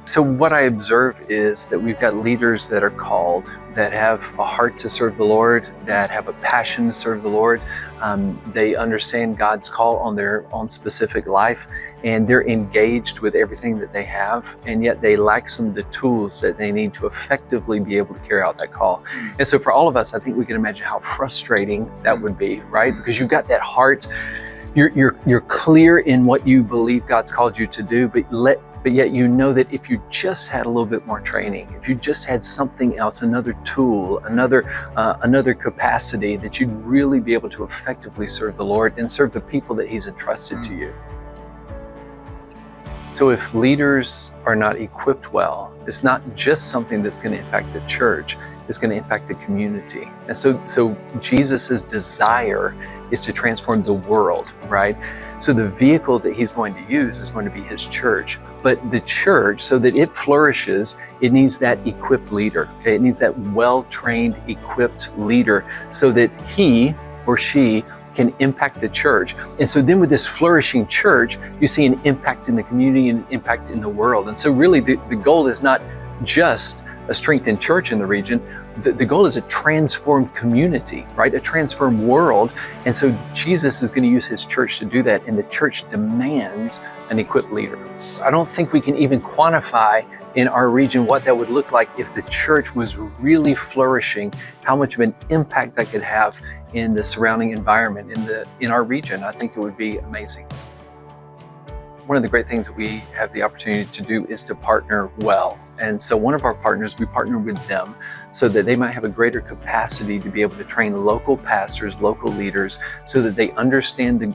So what I observe is that we've got leaders that are called, that have a heart to serve the Lord, that have a passion to serve the Lord. They understand God's call on their own specific life, and they're engaged with everything that they have, and yet they lack some of the tools that they need to effectively be able to carry out that call. And so for all of us, I think we can imagine how frustrating that would be, right? Because you've got that heart, you're clear in what you believe God's called you to do, but yet you know that if you just had a little bit more training, if you just had something else, another tool, another capacity, that you'd really be able to effectively serve the Lord and serve the people that He's entrusted to you. So if leaders are not equipped well, it's not just something that's going to impact the church, it's going to impact the community. And so Jesus's desire is to transform the world, right? So the vehicle that He's going to use is going to be His church. But the church, so that it flourishes, it needs that equipped leader. Okay? It needs that well-trained, equipped leader so that he or she can impact the church. And so then with this flourishing church, you see an impact in the community and an impact in the world. And so really the goal is not just a strengthened church in the region. The goal is a transformed community, right? A transformed world. And so Jesus is going to use His church to do that, and the church demands an equipped leader. I don't think we can even quantify in our region what that would look like if the church was really flourishing, how much of an impact that could have in the surrounding environment, in our region. I think it would be amazing. One of the great things that we have the opportunity to do is to partner well. And so one of our partners, we partner with them so that they might have a greater capacity to be able to train local pastors, local leaders, so that they understand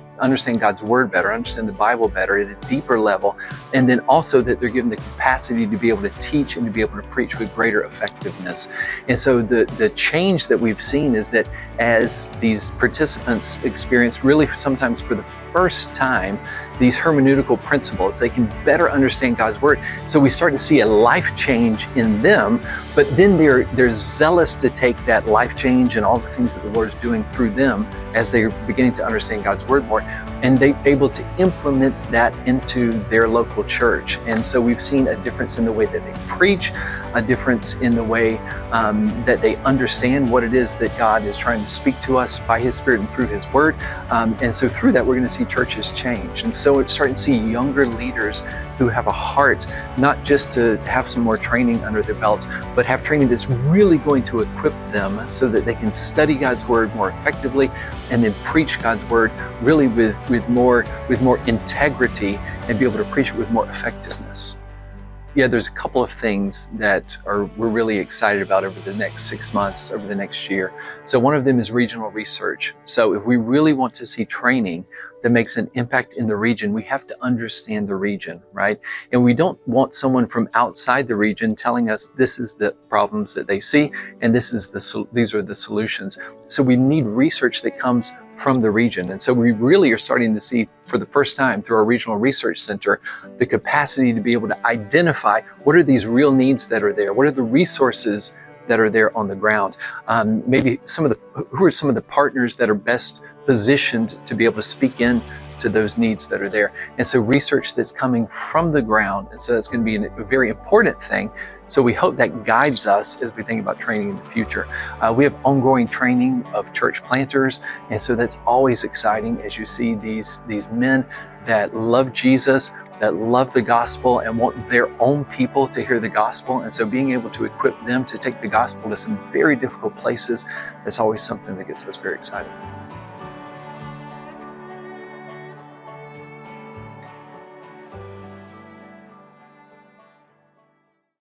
God's Word better, understand the Bible better at a deeper level, and then also that they're given the capacity to be able to teach and to be able to preach with greater effectiveness. And so the change that we've seen is that as these participants experience, really sometimes for the first time, these hermeneutical principles, they can better understand God's Word. So we start to see a life change in them, but then they're zealous to take that life change and all the things that the Lord is doing through them as they're beginning to understand God's Word more, and they're able to implement that into their local church. And so we've seen a difference in the way that they preach, a difference in the way that they understand what it is that God is trying to speak to us by His Spirit and through His Word. And so through that, we're going to see churches change. And so it's starting to see younger leaders who have a heart, not just to have some more training under their belts, but have training that's really going to equip them so that they can study God's Word more effectively and then preach God's Word really with more integrity and be able to preach it with more effectiveness. Yeah, there's a couple of things that we're really excited about over the next 6 months, over the next year. So one of them is regional research. So if we really want to see training that makes an impact in the region, we have to understand the region, right? And we don't want someone from outside the region telling us this is the problems that they see and these are the solutions. So we need research that comes from the region. And so we really are starting to see for the first time through our regional research center, the capacity to be able to identify what are these real needs that are there? What are the resources that are there on the ground? Maybe who are some of the partners that are best positioned to be able to speak in to those needs that are there? And so research that's coming from the ground. And so that's going to be a very important thing. So we hope that guides us as we think about training in the future. We have ongoing training of church planters. And so that's always exciting as you see these men that love Jesus, that love the gospel and want their own people to hear the gospel. And so being able to equip them to take the gospel to some very difficult places, that's always something that gets us very excited.